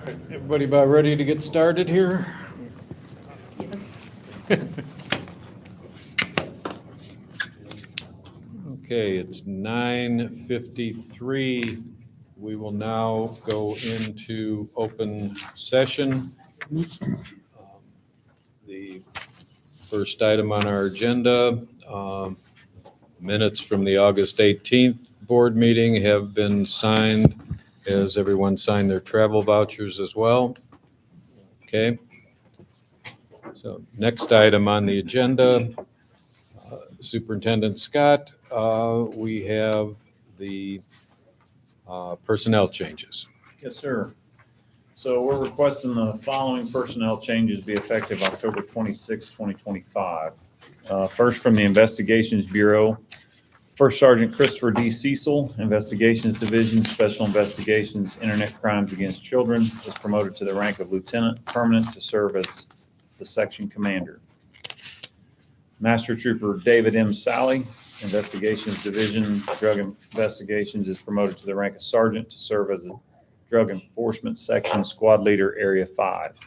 Everybody about ready to get started here? Yes. Okay, it's 9:53. We will now go into open session. The first item on our agenda, minutes from the August 18th board meeting have been signed. Has everyone signed their travel vouchers as well? Okay. So next item on the agenda, Superintendent Scott, we have the personnel changes. Yes, sir. So we're requesting the following personnel changes be effective October 26, 2025. First, from the Investigations Bureau, First Sergeant Christopher D. Cecil, Investigations Division, Special Investigations, Internet Crimes Against Children, was promoted to the rank of Lieutenant Permanent to serve as the section commander. Master Trooper David M. Sally, Investigations Division, Drug Investigations, is promoted to the rank of Sergeant to serve as a Drug Enforcement Section Squad Leader, Area 5.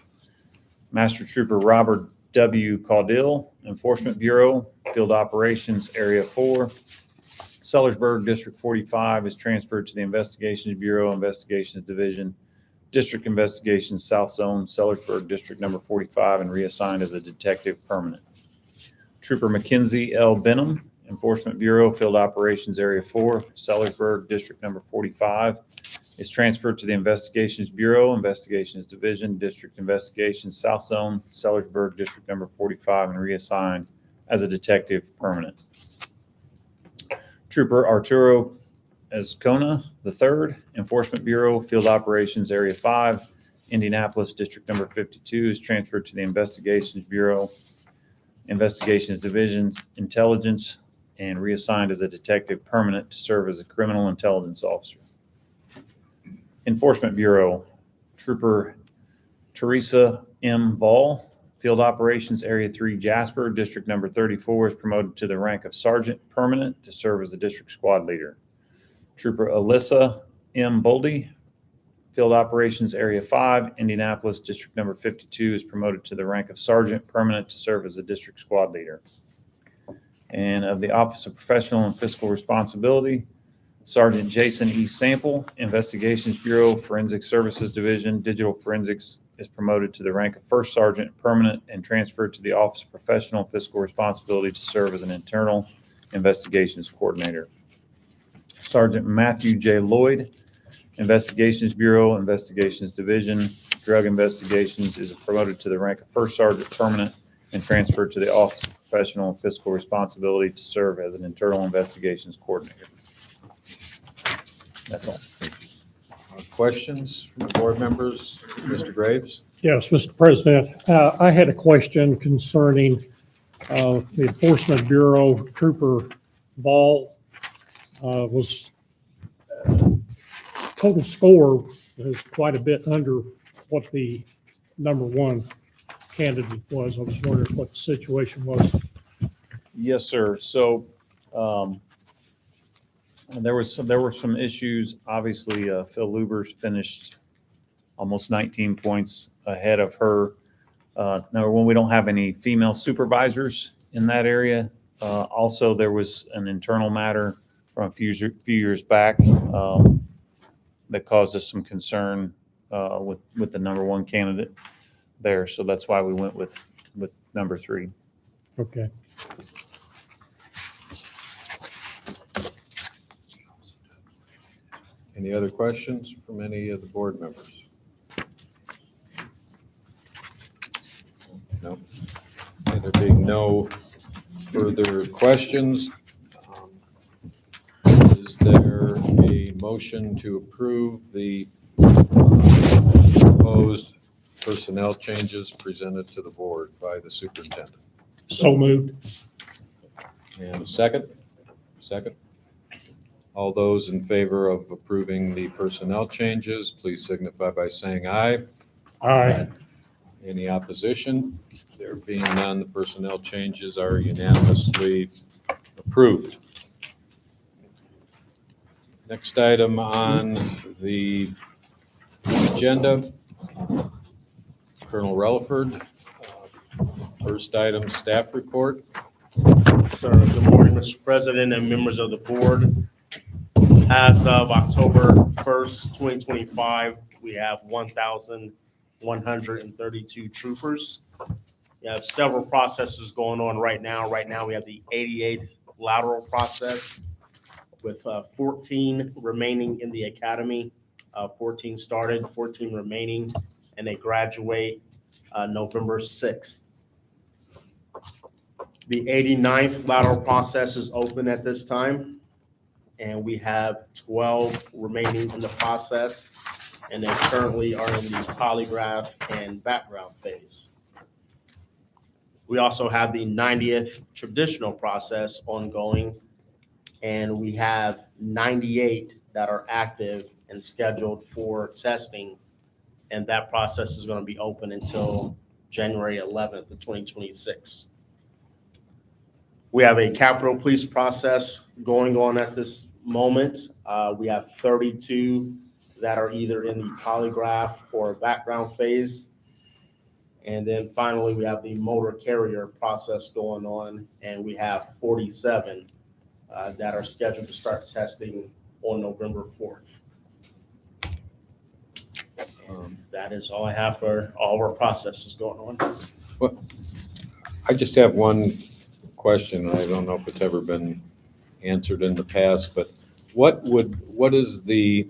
Master Trooper Robert W. Caudill, Enforcement Bureau, Field Operations, Area 4. Sellersburg District 45 is transferred to the Investigations Bureau, Investigations Division, District Investigations South Zone, Sellersburg District Number 45, and reassigned as a Detective Permanent. Trooper Mackenzie L. Benham, Enforcement Bureau, Field Operations Area 4, Sellersburg District Number 45, is transferred to the Investigations Bureau, Investigations Division, District Investigations South Zone, Sellersburg District Number 45, and reassigned as a Detective Permanent. Trooper Arturo Azcona III, Enforcement Bureau, Field Operations Area 5, Indianapolis District Number 52, is transferred to the Investigations Bureau, Investigations Division, Intelligence, and reassigned as a Detective Permanent to serve as a Criminal Intelligence Officer. Enforcement Bureau, Trooper Teresa M. Vall, Field Operations Area 3, Jasper, District Number 34, is promoted to the rank of Sergeant Permanent to serve as the District Squad Leader. Trooper Alyssa M. Boldy, Field Operations Area 5, Indianapolis District Number 52, is promoted to the rank of Sergeant Permanent to serve as the District Squad Leader. And of the Office of Professional and Fiscal Responsibility, Sergeant Jason E. Sample, Investigations Bureau, Forensic Services Division, Digital Forensics, is promoted to the rank of First Sergeant Permanent and transferred to the Office of Professional and Fiscal Responsibility to serve as an Internal Investigations Coordinator. Sergeant Matthew J. Lloyd, Investigations Bureau, Investigations Division, Drug Investigations, is promoted to the rank of First Sergeant Permanent and transferred to the Office of Professional and Fiscal Responsibility to serve as an Internal Investigations Coordinator. That's all. Questions from the board members? Mr. Graves? Yes, Mr. President, I had a question concerning the Enforcement Bureau. Trooper Ball was total score is quite a bit under what the number one candidate was. I was wondering what the situation was. Yes, sir. So there were some issues. Obviously, Phil Lubers finished almost 19 points ahead of her. Number one, we don't have any female supervisors in that area. Also, there was an internal matter from a few years back that caused us some concern with the number one candidate there. So that's why we went with number 3. Okay. Any other questions from any of the board members? No. Okay, there being no further questions, is there a motion to approve the proposed personnel changes presented to the board by the superintendent? So moved. And a second? Second? All those in favor of approving the personnel changes, please signify by saying aye. Aye. Any opposition? There being none, the personnel changes are unanimously approved. Next item on the agenda Colonel Relaford. First item, staff report. Sir, good morning, Mr. President and members of the board. As of October 1st, 2025, we have 1,132 troopers. We have several processes going on right now. Right now, we have the 88th lateral process with 14 remaining in the academy. 14 started, 14 remaining, and they graduate November 6th. The 89th lateral process is open at this time, and we have 12 remaining in the process, and they currently are in the polygraph and background phase. We also have the 90th traditional process ongoing, and we have 98 that are active and scheduled for testing, and that process is going to be open until January 11th of 2026. We have a Capitol Police process going on at this moment. We have 32 that are either in the polygraph or background phase. And then finally, we have the motor carrier process going on, and we have 47 that are scheduled to start testing on November 4th. That is all I have for all of our processes going on. I just have one question. I don't know if it's ever been answered in the past, but what is the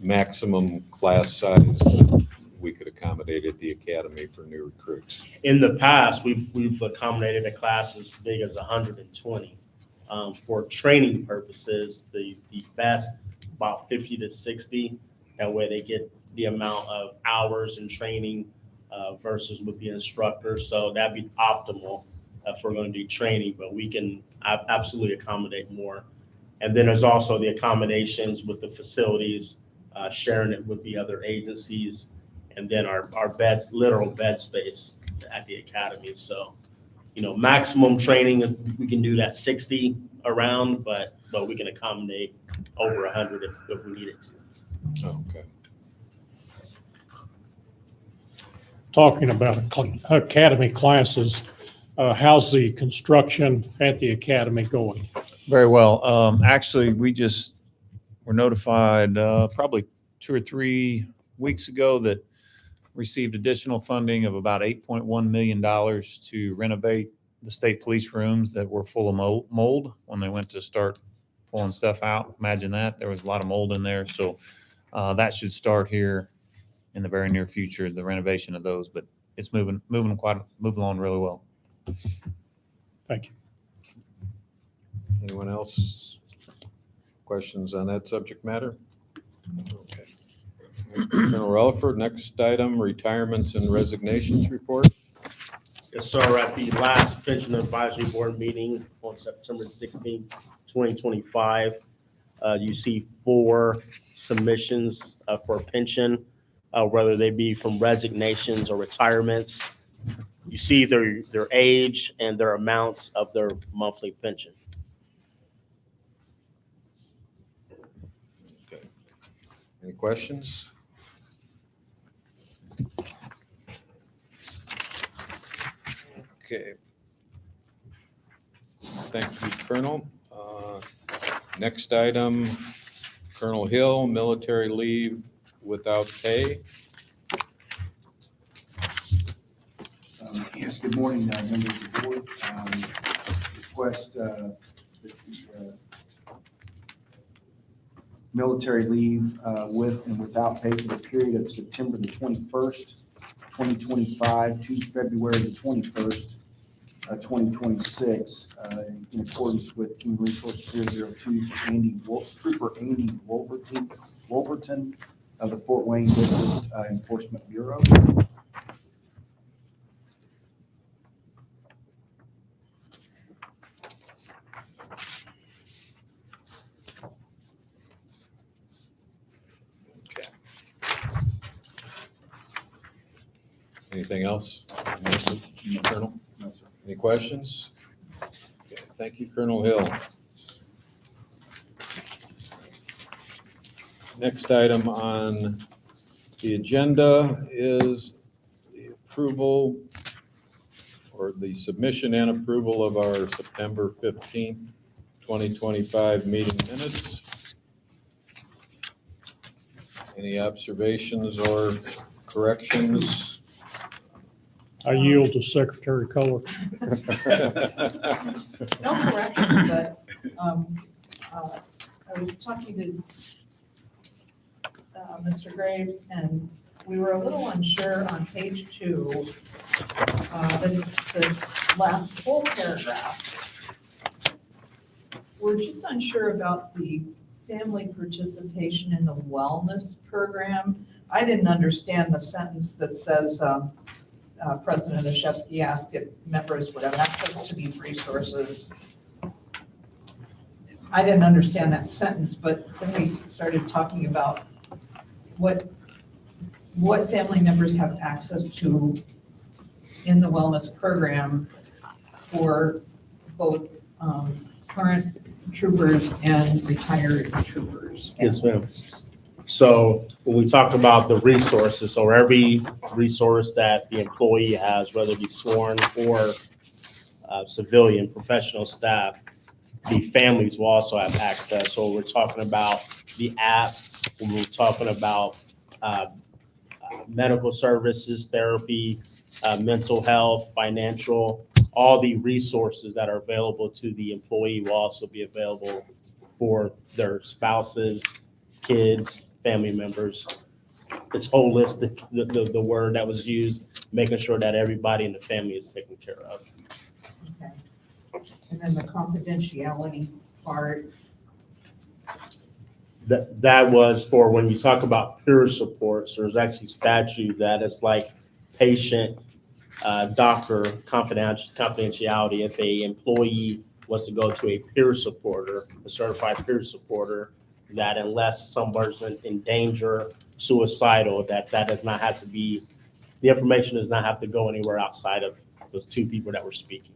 maximum class size that we could accommodate at the academy for new recruits? In the past, we've accommodated a class as big as 120. For training purposes, the best about 50 to 60. That way they get the amount of hours in training versus with the instructor. So that'd be optimal if we're going to do training, but we can absolutely accommodate more. And then there's also the accommodations with the facilities, sharing it with the other agencies, and then our beds, literal bed space at the academy. So, maximum training, we can do that 60 around, but we can accommodate over 100 if we needed to. Oh, okay. Talking about academy classes, how's the construction at the academy going? Very well. Actually, we just were notified probably 2 or 3 weeks ago that received additional funding of about $8.1 million to renovate the state police rooms that were full of mold when they went to start pulling stuff out. Imagine that. There was a lot of mold in there. So that should start here in the very near future, the renovation of those, but it's moving along really well. Thank you. Anyone else? Questions on that subject matter? Okay. Colonel Relaford, next item, retirements and resignations report. Yes, sir. At the last Pension Advisory Board meeting on September 16, 2025, you see 4 submissions for pension, whether they be from resignations or retirements. You see their age and their amounts of their monthly pension. Okay. Any questions? Okay. Thank you, Colonel. Next item, Colonel Hill, military leave without pay. Yes, good morning, members of the board. Request military leave with and without pay for the period of September the 21st, 2025 to February the 21st, 2026, in accordance with Human Resources 002 Trooper Andy Wolverton of the Fort Wayne District Enforcement Bureau. Okay. Anything else? Colonel? No, sir. Any questions? Okay, thank you, Colonel Hill. Next item on the agenda is the approval or the submission and approval of our September 15th, 2025 meeting minutes. Any observations or corrections? I yield to Secretary Kohler. No correction, but I was talking to Mr. Graves, and we were a little unsure on page 2, the last full paragraph. We're just unsure about the family participation in the wellness program. I didn't understand the sentence that says, President Ashevsky asked if members would have access to these resources. I didn't understand that sentence, but then we started talking about what family members have access to in the wellness program for both current troopers and retired troopers. Yes, ma'am. So when we talk about the resources, so every resource that the employee has, whether it be sworn or civilian professional staff, the families will also have access. So we're talking about the app, when we're talking about medical services, therapy, mental health, financial, all the resources that are available to the employee will also be available for their spouses, kids, family members. It's holistic, the word that was used, making sure that everybody in the family is taken care of. Okay. And then the confidentiality part, That was for when you talk about peer supports, there's actually statute that is like patient, doctor confidentiality. If a employee was to go to a peer supporter, a certified peer supporter, that unless someone's in danger, suicidal, that does not have to be, the information does not have to go anywhere outside of those two people that were speaking.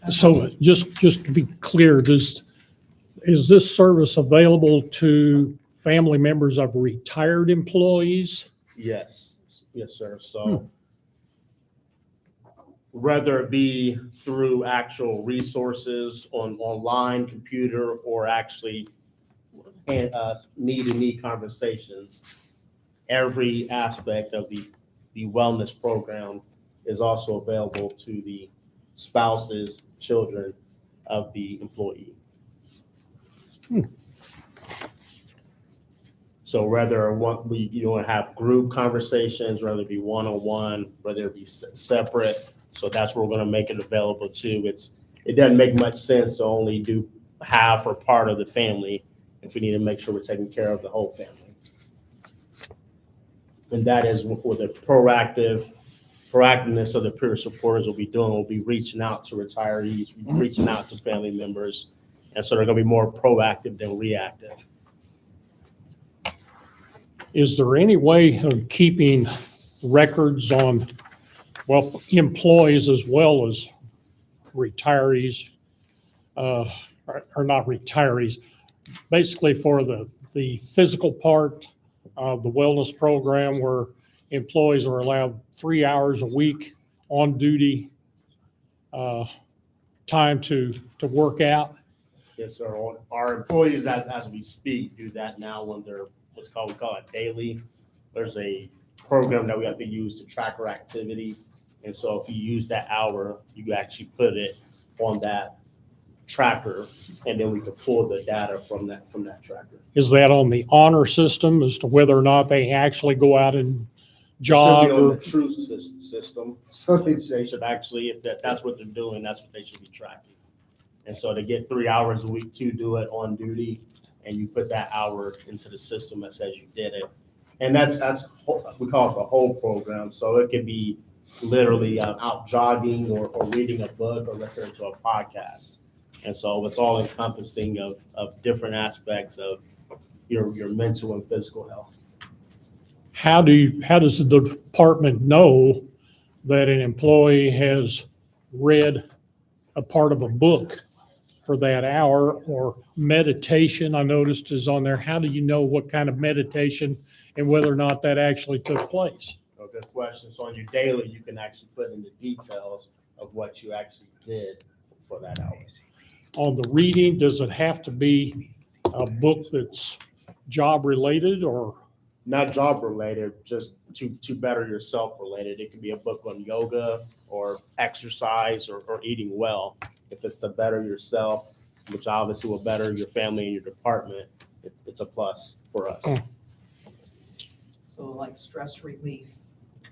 So just to be clear, is this service available to family members of retired employees? Yes, yes, sir. So whether it be through actual resources online, computer, or actually need-to-need conversations, every aspect of the wellness program is also available to the spouses, children of the employee. So whether you want to have group conversations, whether it be one-on-one, whether it be separate, so that's where we're going to make it available to. It doesn't make much sense to only do half or part of the family if we need to make sure we're taking care of the whole family. And that is what the proactiveness of the peer supporters will be doing. We'll be reaching out to retirees, reaching out to family members, and so they're going to be more proactive than reactive. Is there any way of keeping records on, well, employees as well as retirees, or not retirees, basically for the physical part of the wellness program where employees are allowed 3 hours a week on duty time to work out? Yes, sir. Our employees, as we speak, do that now when they're we call it daily. There's a program that we have to use to track our activity. And so if you use that hour, you actually put it on that tracker, and then we can pull the data from that tracker. Is that on the honor system as to whether or not they actually go out and jog? It should be on or the truth system. So they should actually, if that's what they're doing, that's what they should be tracking. And so to get 3 hours a week to do it on duty, and you put that hour into the system that says you did it. And that's we call it the whole program. So it could be literally out jogging or reading a book or listening to a podcast. And so it's all encompassing of different aspects of your mental and physical health. how does the department know that an employee has read a part of a book for that hour, or meditation, I noticed is on there. How do you know what kind of meditation and whether or not that actually took place? A good question. So on your daily, you can actually put in the details of what you actually did for that hour. On the reading, does it have to be a book that's job related, or? Not job related, just to better yourself related. It could be a book on yoga or exercise or eating well. If it's to better yourself, which obviously will better your family and your department, it's a plus for us. So like stress relief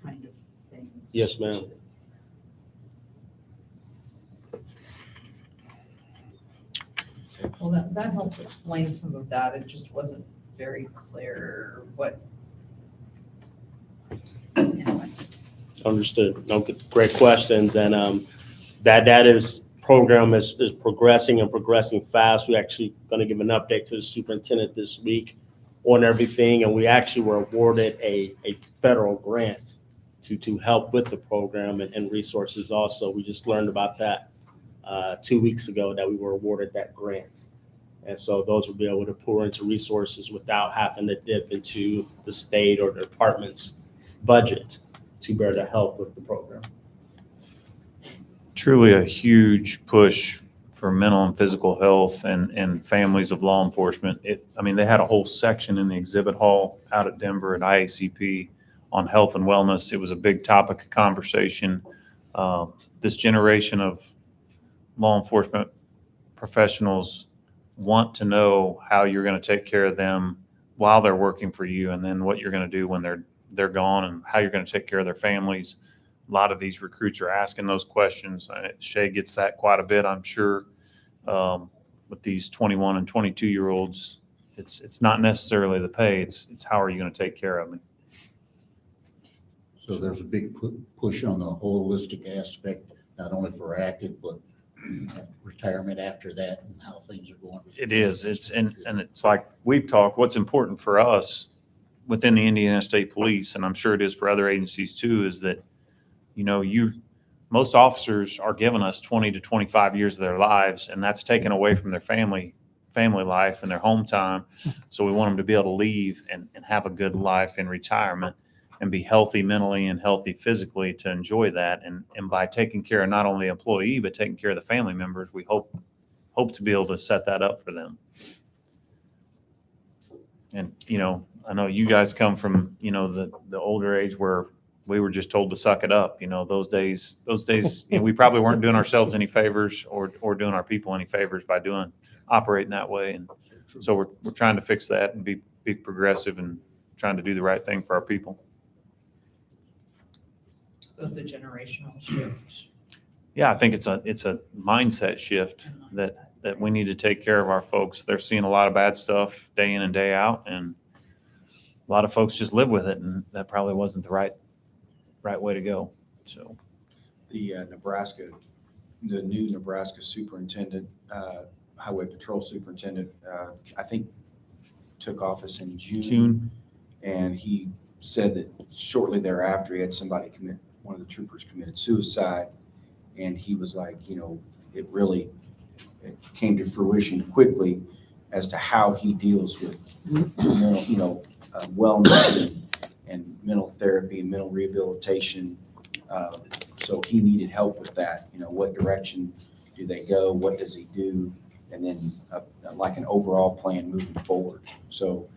kind of things. Yes, ma'am. Well, that helps explain some of that. It just wasn't very clear what. Anyway. Understood. No, great questions. And that is program is progressing and progressing fast. We're actually going to give an update to the superintendent this week on everything. And we actually were awarded a federal grant to help with the program and resources also. We just learned about that 2 weeks ago, that we were awarded that grant. And so those will be able to pour into resources without having to dip into the state or the department's budget to bear to help with the program. Truly a huge push for mental and physical health and families of law enforcement. They had a whole section in the exhibit hall out at Denver at IACP on health and wellness. It was a big topic of conversation. This generation of law enforcement professionals want to know how you're going to take care of them while they're working for you, and then what you're going to do when they're gone, and how you're going to take care of their families. A lot of these recruits are asking those questions. Shay gets that quite a bit, I'm sure. With these 21 and 22-year-olds, it's not necessarily the pay. It's how are you going to take care of them. So there's a big push on the holistic aspect, not only for active, but retirement after that and how things are going. It is. And it's like we've talked, what's important for us within the Indiana State Police, and I'm sure it is for other agencies too, is that, most officers are giving us 20 to 25 years of their lives, and that's taken away from their family life and their home time. So we want them to be able to leave and have a good life in retirement and be healthy mentally and healthy physically to enjoy that. And by taking care of not only the employee, but taking care of the family members, we hope to be able to set that up for them. And, I know you guys come from, the older age where we were just told to suck it up. Those days, we probably weren't doing ourselves any favors or doing our people any favors by operating that way. And so we're trying to fix that and be progressive and trying to do the right thing for our people. So it's a generational shift. Yeah, I think it's a mindset shift that we need to take care of our folks. They're seeing a lot of bad stuff day in and day out, and a lot of folks just live with it, and that probably wasn't the right way to go. So The new Nebraska superintendent, highway patrol superintendent, I think took office in June. And he said that shortly thereafter, he had one of the troopers committed suicide. And he was like, it came to fruition quickly as to how he deals with, wellness and mental therapy and mental rehabilitation. So he needed help with that. What direction do they go? What does he do? And then like an overall plan moving forward. So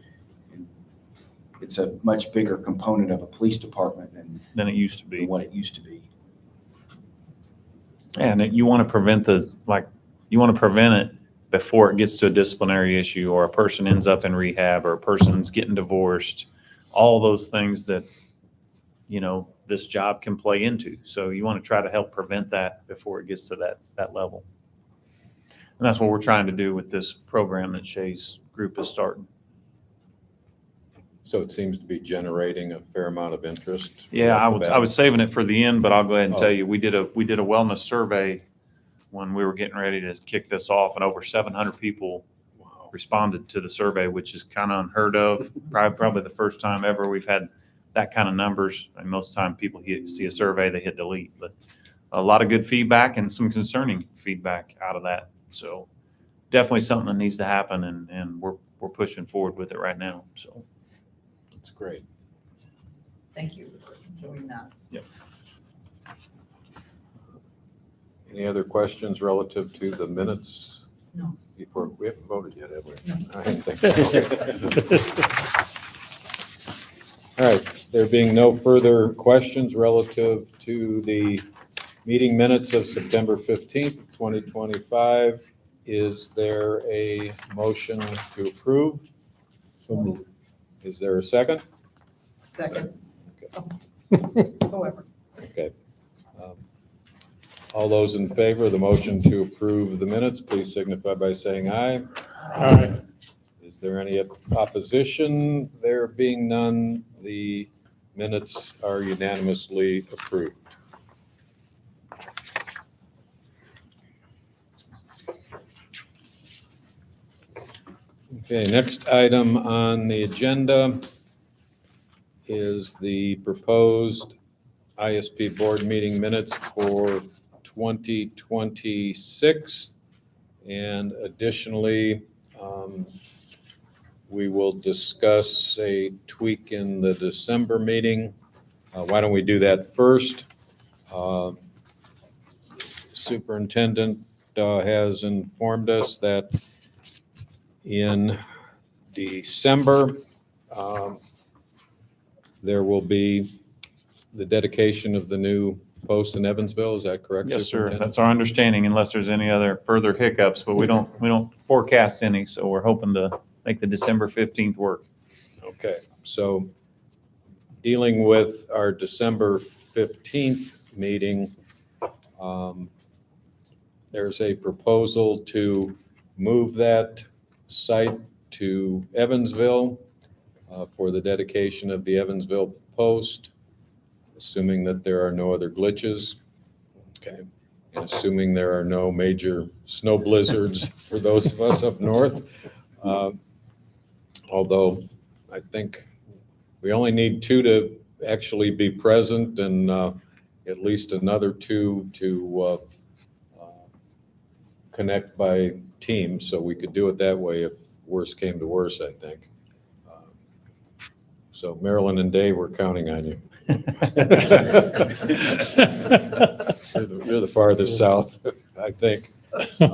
it's a much bigger component of a police department than it used to be. than what it used to be. And you want to prevent it before it gets to a disciplinary issue, or a person ends up in rehab, or a person's getting divorced, all those things that, this job can play into. So you want to try to help prevent that before it gets to that level. And that's what we're trying to do with this program that Shay's group is starting. So it seems to be generating a fair amount of interest. Yeah, off the I bat. was saving it for the end, but I'll go ahead and Oh. tell you, we did a wellness survey when we were getting ready to kick this off, and over 700 people Wow. responded to the survey, which is kind of unheard of. Probably the first time ever we've had that kind of numbers. And most of the time people see a survey, they hit delete, but a lot of good feedback and some concerning feedback out of that. So definitely something that needs to happen, and we're pushing forward with it right now, so. That's great. Thank you for doing that. Any other questions relative to the minutes? No. Before, we haven't voted yet, have we? No. I didn't think so. All right, there being no further questions relative to the meeting minutes of September 15th, 2025, is there a motion to approve? So moved. Is there a second? Second. However, Okay. All those in favor of the motion to approve the minutes, please signify by saying aye. Aye. Is there any opposition? There being none, the minutes are unanimously approved. Okay, next item on the agenda is the proposed ISP board meeting minutes for 2026. And additionally, we will discuss a tweak in the December meeting. Why don't we do that first? Superintendent has informed us that in December, there will be the dedication of the new post in Evansville. Is that correct? Yes, sir. Superintendent? That's our understanding, unless there's any other further hiccups, but we don't forecast any, so we're hoping to make the December 15th work. Okay, so dealing with our December 15th meeting, there's a proposal to move that site to Evansville for the dedication of the Evansville Post, assuming that there are no other glitches. Okay, and assuming there are no major snow blizzards for those of us up north. Although I think we only need 2 to actually be present and at least another 2 to connect by team. So we could do it that way if worse came to worse, I think. So Marilyn and Dave, we're counting on you. You're the farthest south, I think. I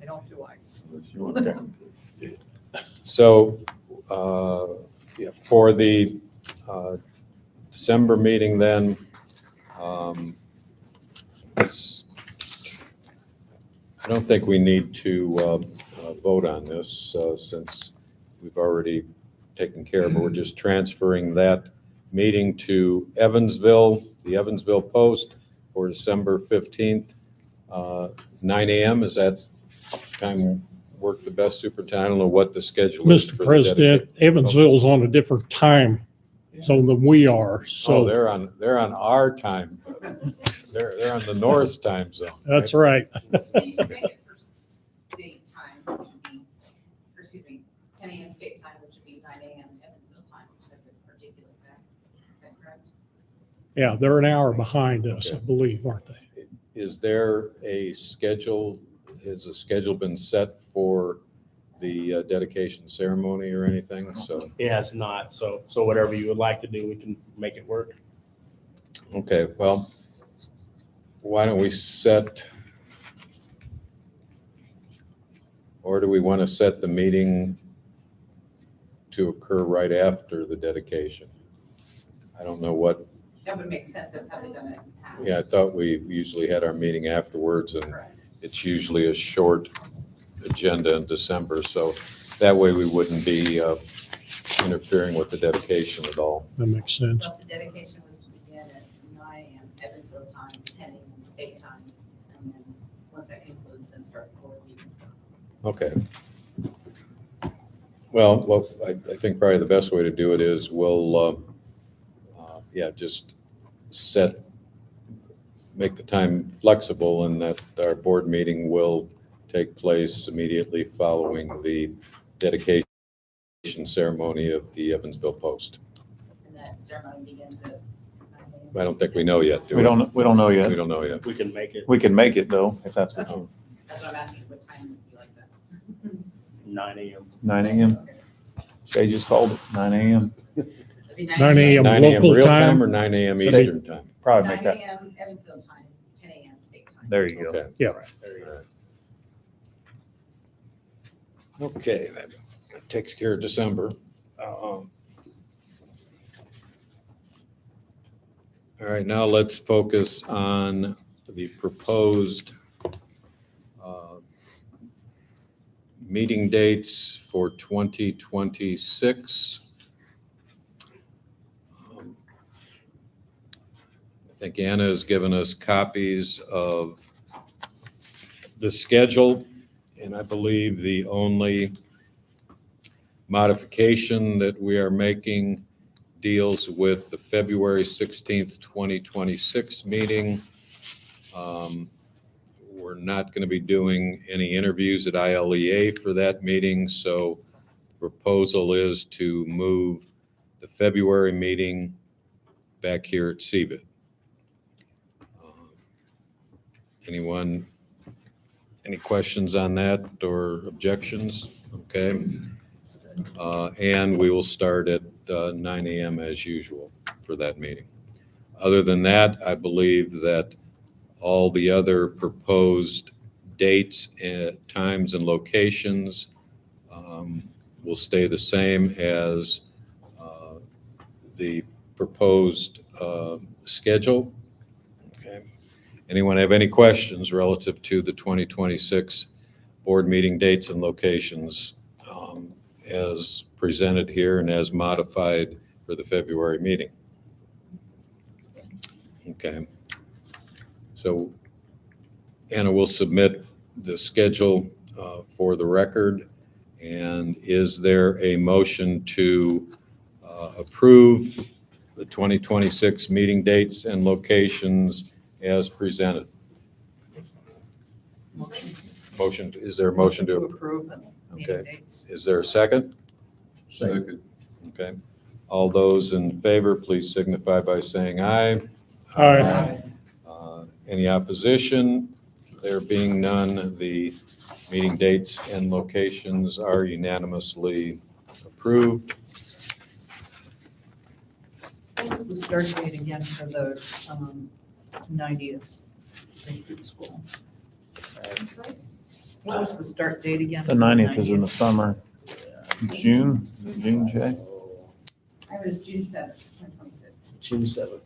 don't do ice. So, yeah, for the December meeting then, I don't think we need to vote on this since we've already taken care of it. We're just transferring that meeting to Evansville, the Evansville Post for December 15th, 9 a.m. Is that time work the best, Superintendent? I don't know what the schedule is. Mr. for the President, Evansville's on a different time zone than we are, Oh, so they're on our time. They're on the North time zone. that's right. So you can make it for state time, which would be, or excuse me, 10 a.m. state time, which would be 9 a.m. Evansville time, just like the articulate that. Is that correct? Yeah, they're an hour behind us, I Okay. believe, aren't they? Is there a schedule, has a schedule been set for the dedication ceremony or anything? So, It has not, so whatever you would like to do, we can make it work. okay, well, why don't we set, or do we want to set the meeting to occur right after the dedication? I don't know what, That would make sense. That's how they've done it in the past. yeah, I thought we usually had our meeting afterwards, and Correct. it's usually a short agenda in December, so that way we wouldn't be interfering with the dedication at all. That makes sense. So the dedication was to begin at 9 a.m. Evansville time, 10 a.m. state time. And then once that concludes, then start the board meeting. Okay. Well, I think probably the best way to do it is we'll, just make the time flexible, and that our board meeting will take place immediately following the dedication ceremony of the Evansville Post. And that ceremony begins at 9 a.m. I don't think we know yet, do we? We don't know We yet. don't know yet. We can make it. We can make it though, if that's what you. That's what I'm asking, what time would you like that? 9 a.m. 9 a.m. Jay just called it, 9 a.m. That'd be 9 a.m. 9 a.m. local real time? time or 9 a.m. So they- Eastern time? Probably make 9 that, a.m. Evansville time, 10 a.m. state time. there you go. Okay. Yeah. There you go. Okay, that takes care of December. All right, now let's focus on the proposed meeting dates for 2026. I think Anna has given us copies of the schedule, and I believe the only modification that we are making deals with the February 16th, 2026 meeting. We're not going to be doing any interviews at ILEA for that meeting, so the proposal is to move the February meeting back here at CBIT. Anyone, any questions on that or objections? Okay. And we will start at 9 a.m. as usual for that meeting. Other than that, I believe that all the other proposed dates, times, and locations will stay the same as the proposed schedule. Okay. Anyone have any questions relative to the 2026 board meeting dates and locations as presented here and as modified for the February meeting? Okay. So Anna will submit the schedule for the record. And is there a motion to approve the 2026 meeting dates and locations as presented? Motion, is there a motion to approve? approve the meeting Okay. dates. Is there a second? Second. Okay. All those in favor, please signify by saying aye. Aye. Any opposition? There being none, the meeting dates and locations are unanimously approved. What was the start date again for the 90th recruit school? What was the start date again? The 90th is in the summer. June, Jay? I was June 7th, 2026. June 7th.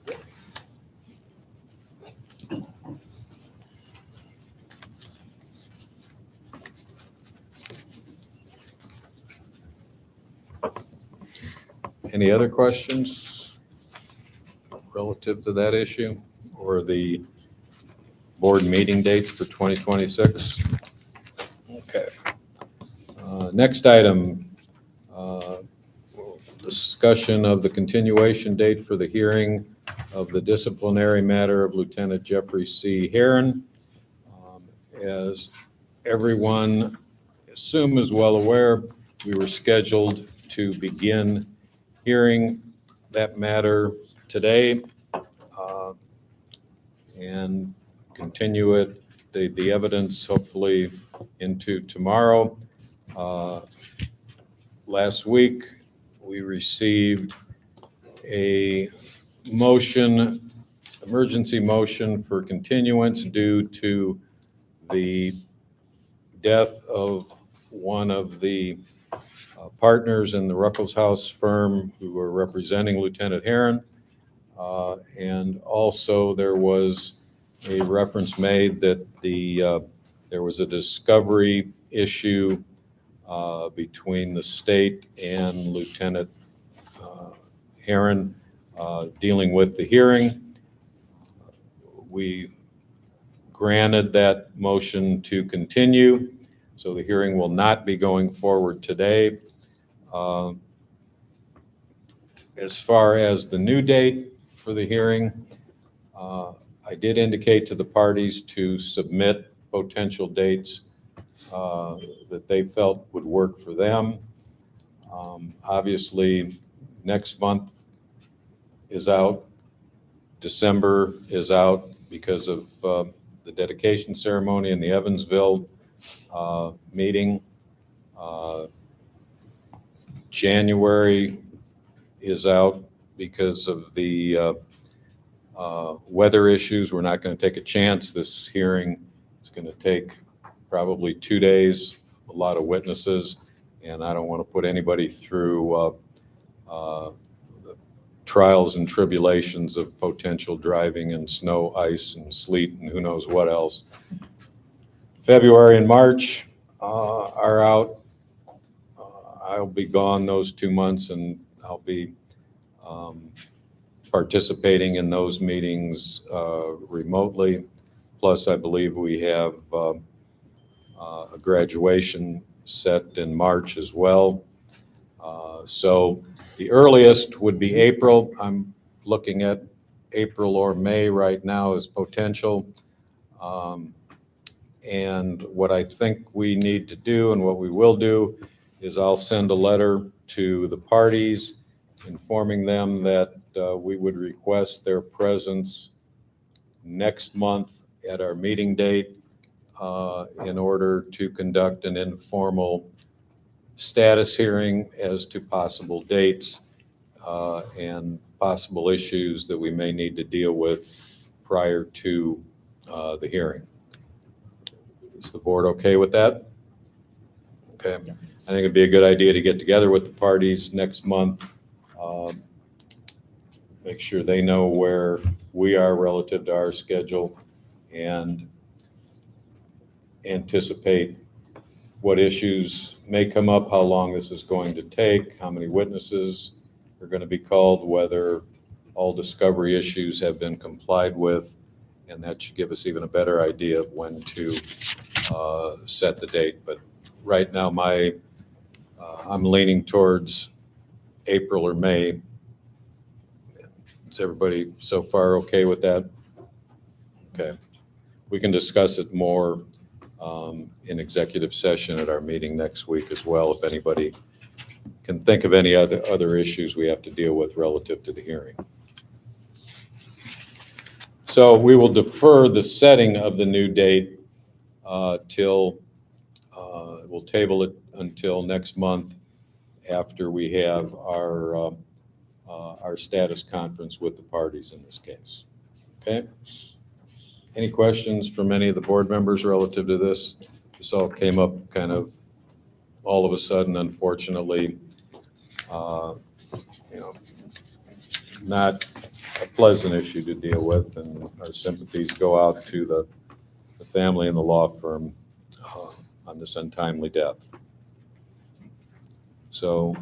Any other questions relative to that issue or the board meeting dates for 2026? Okay. Next item, discussion of the continuation date for the hearing of the disciplinary matter of Lieutenant Jeffrey C. Herron. As everyone assume is well aware, we were scheduled to begin hearing that matter today and continue it, the evidence hopefully into tomorrow. Last week, we received a motion, emergency motion for continuance due to the death of one of the partners in the Ruckelshaus firm who were representing Lieutenant Herron. And also there was a reference made that there was a discovery issue between the state and Lieutenant Herron dealing with the hearing. We granted that motion to continue, so the hearing will not be going forward today. As far as the new date for the hearing, I did indicate to the parties to submit potential dates that they felt would work for them. Obviously, next month is out. December is out because of the dedication ceremony in the Evansville meeting. January is out because of the weather issues. We're not going to take a chance. This hearing is going to take probably 2 days, a lot of witnesses, and I don't want to put anybody through the trials and tribulations of potential driving in snow, ice, and sleet, and who knows what else. February and March are out. I'll be gone those 2 months, and I'll be participating in those meetings remotely. Plus, I believe we have a graduation set in March as well. So the earliest would be April. I'm looking at April or May right now as potential. And what I think we need to do and what we will do is I'll send a letter to the parties informing them that we would request their presence next month at our meeting date in order to conduct an informal status hearing as to possible dates and possible issues that we may need to deal with prior to the hearing. Is the board okay with that? Okay. I think it'd be a good idea to get together with the parties next month. Make sure they know where we are relative to our schedule and anticipate what issues may come up, how long this is going to take, how many witnesses are going to be called, whether all discovery issues have been complied with, and that should give us even a better idea of when to set the date. But right now, I'm leaning towards April or May. Is everybody so far okay with that? Okay. We can discuss it more in executive session at our meeting next week as well, if anybody can think of any other issues we have to deal with relative to the hearing. So we will defer the setting of the new date till we'll table it until next month after we have our status conference with the parties in this case. Okay? Any questions from any of the board members relative to this? This all came up kind of all of a sudden, unfortunately. Not a pleasant issue to deal with, and our sympathies go out to the family and the law firm on this untimely death. So,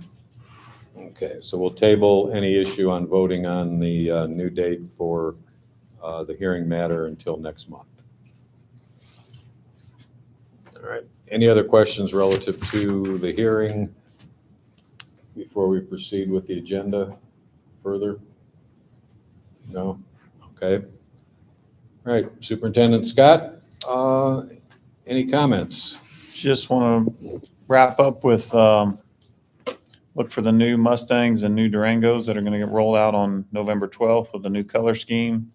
okay, so we'll table any issue on voting on the new date for the hearing matter until next month. All right, any other questions relative to the hearing before we proceed with the agenda further? No? Okay. All right, Superintendent Scott, any comments? Just want to wrap up with, look for the new Mustangs and new Durangos that are going to get rolled out on November 12th with the new color scheme.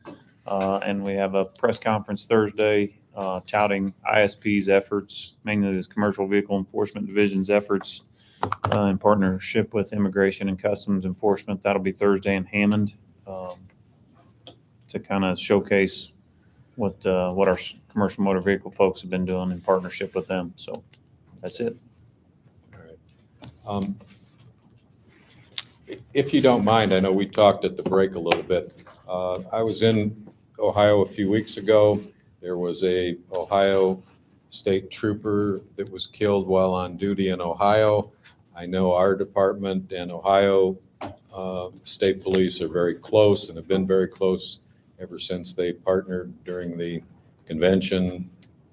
And we have a press conference Thursday touting ISP's efforts, mainly this Commercial Vehicle Enforcement Division's efforts in partnership with Immigration and Customs Enforcement. That'll be Thursday in Hammond to kind of showcase what our commercial motor vehicle folks have been doing in partnership with them. So that's it. All right. If you don't mind, I know we talked at the break a little bit. I was in Ohio a few weeks ago. There was a Ohio state trooper that was killed while on duty in Ohio. I know our department and Ohio State Police are very close and have been very close ever since they partnered during the convention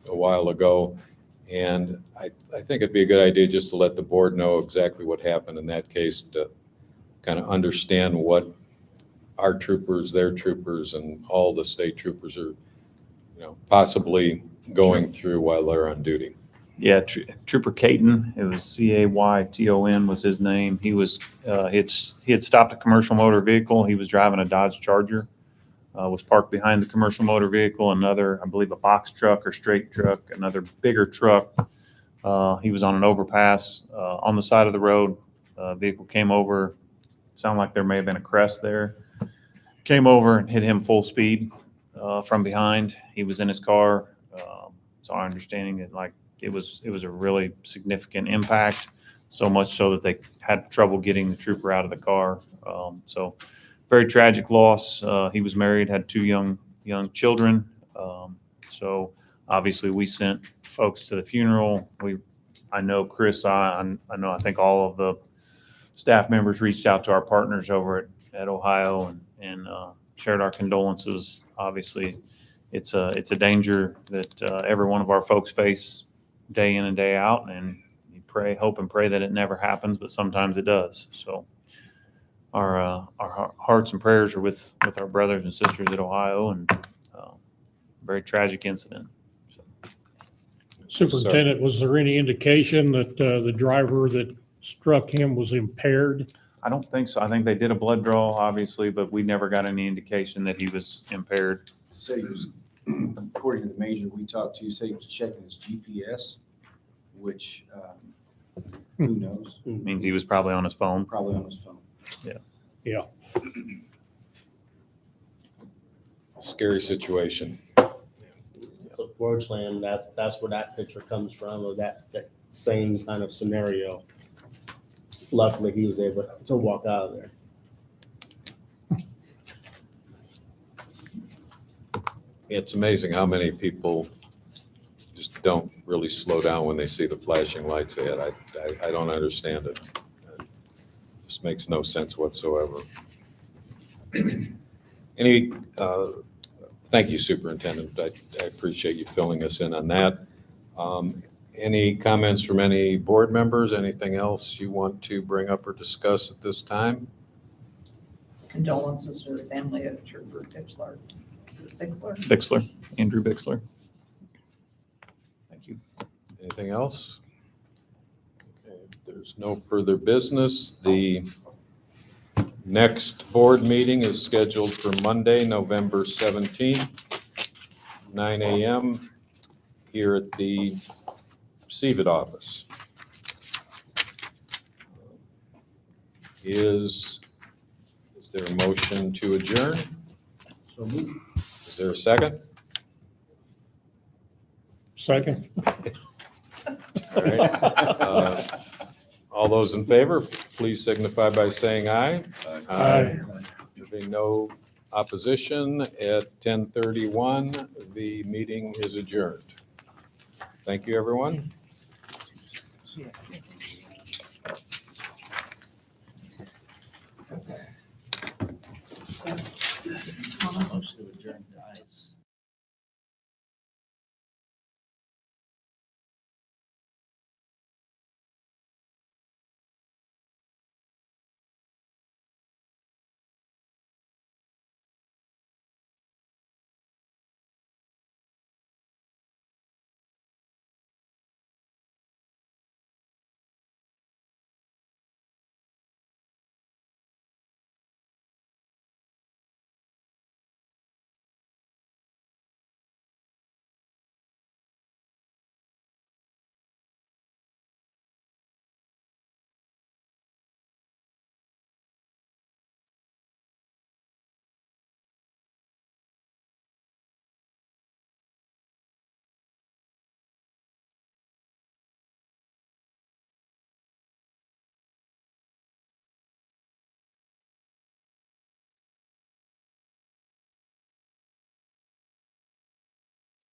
a while ago. And I think it'd be a good idea just to let the board know exactly what happened in that case, to kind of understand what our troopers, their troopers, and all the state troopers are, possibly going through while they're on duty. Yeah, Trooper Caton, it was Cayton was his name. He was he had stopped a commercial motor vehicle. He was driving a Dodge Charger. was parked behind the commercial motor vehicle. Another, I believe, a box truck or straight truck, another bigger truck. He was on an overpass on the side of the road. Vehicle came over, sounded like there may have been a crest there. Came over and hit him full speed from behind. He was in his car. It's our understanding that like it was a really significant impact, so much so that they had trouble getting the trooper out of the car. So very tragic loss. He was married, had two young children. So obviously we sent folks to the funeral. I know Chris, I think all of the staff members reached out to our partners over at Ohio and shared our condolences. Obviously, it's a danger that every one of our folks face day in and day out, and you hope and pray that it never happens, but sometimes it does. So our hearts and prayers are with our brothers and sisters at Ohio, and very tragic incident. Superintendent, was there any indication that the driver that struck him was impaired? I don't think so. I think they did a blood draw, obviously, but we never got any indication that he was impaired. Said he was, according to the major we talked to, said he was checking his GPS, which, who knows? Means he was probably on his phone. Probably on his phone. Yeah. Scary situation. So fortunately, and that's where that picture comes from, or that same kind of scenario. Luckily, he was able to walk out of there. It's amazing how many people just don't really slow down when they see the flashing lights ahead. I don't understand it. It just makes no sense whatsoever. Thank you, Superintendent. I appreciate you filling us in on that. Any comments from any board members? Anything else you want to bring up or discuss at this time? Condolences to the family of Trooper Bixler. Bixler, Andrew Bixler. Thank you. Anything else? Okay, if there's no further business, the next board meeting is scheduled for Monday, November 17th, 9 a.m. here at the CVIT office. Is there a motion to adjourn? So moved. Is there a second? Second? All right. All those in favor, please signify by saying aye. Aye. There being no opposition, at 10:31, the meeting is adjourned. Thank you, everyone. Yeah.